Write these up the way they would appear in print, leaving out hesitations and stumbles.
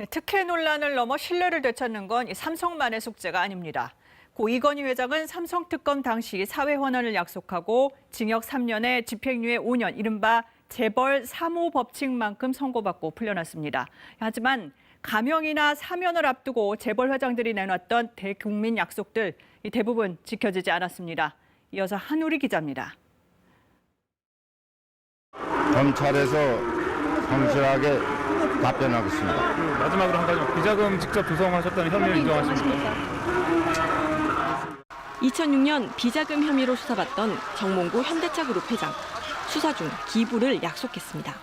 특혜 논란을 넘어 신뢰를 되찾는 건 삼성만의 숙제가 아닙니다. 고 이건희 회장은 삼성특검 당시 사회 환원을 약속하고 징역 3년에 집행유예 5년, 이른바 재벌 3호 법칙만큼 선고받고 풀려났습니다. 하지만 감형이나 사면을 앞두고 재벌 회장들이 내놨던 대국민 약속들 대부분 지켜지지 않았습니다. 이어서 한우리 기자입니다. 검찰에서 성실하게 답변하겠습니다. 마지막으로 한 가지, 비자금 직접 조성하셨다는 혐의를 인정하십니까? 2006년 비자금 혐의로 수사받던 정몽구 현대차그룹 회장. 수사 중 기부를 약속했습니다.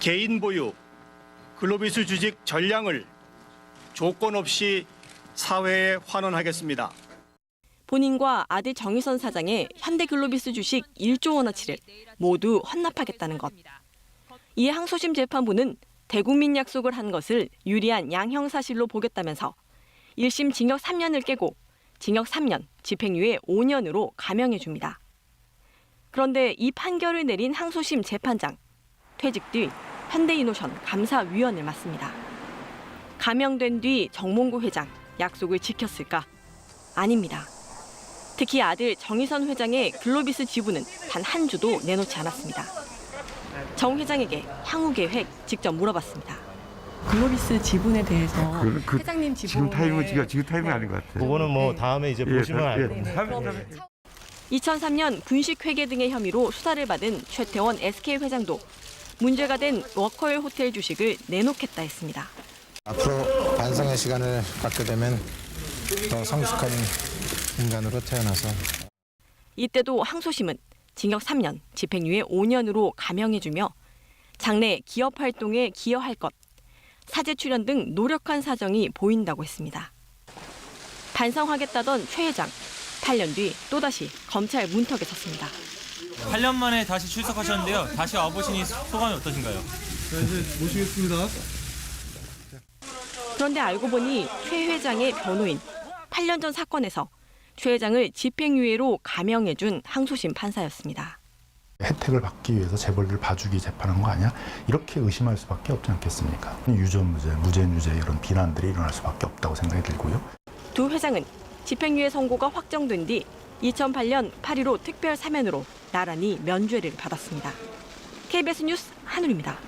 개인 보유, 글로비스 주식 전량을 조건 없이 사회에 환원하겠습니다. 본인과 아들 정의선 사장의 현대글로비스 주식 1조 원어치를 모두 헌납하겠다는 것. 이에 항소심 재판부는 대국민 약속을 한 것을 유리한 양형 사실로 보겠다면서 1심 징역 3년을 깨고 징역 3년, 집행유예 5년으로 감형해 줍니다. 그런데 이 판결을 내린 항소심 재판장, 퇴직 뒤 현대이노션 감사위원을 맡습니다. 감형된 뒤 정몽구 회장 약속을 지켰을까? 아닙니다. 특히 아들 정의선 회장의 글로비스 지분은 단 한 주도 내놓지 않았습니다. 정 회장에게 향후 계획 직접 물어봤습니다. 글로비스 지분에 대해서 회장님 지분 지금 타이밍이 아닌 것 같아요. 그거는 뭐 다음에 이제 보시면 알 겁니다. 2003년 분식회계 등의 혐의로 수사를 받은 최태원 SK 회장도 문제가 된 워커힐 호텔 주식을 내놓겠다 했습니다. 앞으로 반성의 시간을 갖게 되면 더 성숙한 인간으로 태어나서. 이때도 항소심은 징역 3년, 집행유예 5년으로 감형해주며 장래 기업 활동에 기여할 것, 사제 출연 등 노력한 사정이 보인다고 했습니다. 반성하겠다던 최 회장, 8년 뒤 또다시 검찰 문턱에 섰습니다. 8년 만에 다시 출석하셨는데요. 다시 와보시니 소감이 어떠신가요? 이제 모시겠습니다. 그런데 알고 보니 최 회장의 변호인, 8년 전 사건에서 최 회장을 집행유예로 감형해준 항소심 판사였습니다. 혜택을 받기 위해서 재벌들 봐주기 재판한 거 아니야? 이렇게 의심할 수밖에 없지 않겠습니까? 유전무죄, 무죄유죄 이런 비난들이 일어날 수밖에 없다고 생각이 들고요. 두 회장은 집행유예 선고가 확정된 뒤 2008년 8.15 특별 사면으로 나란히 면죄를 받았습니다. KBS 뉴스 한울입니다.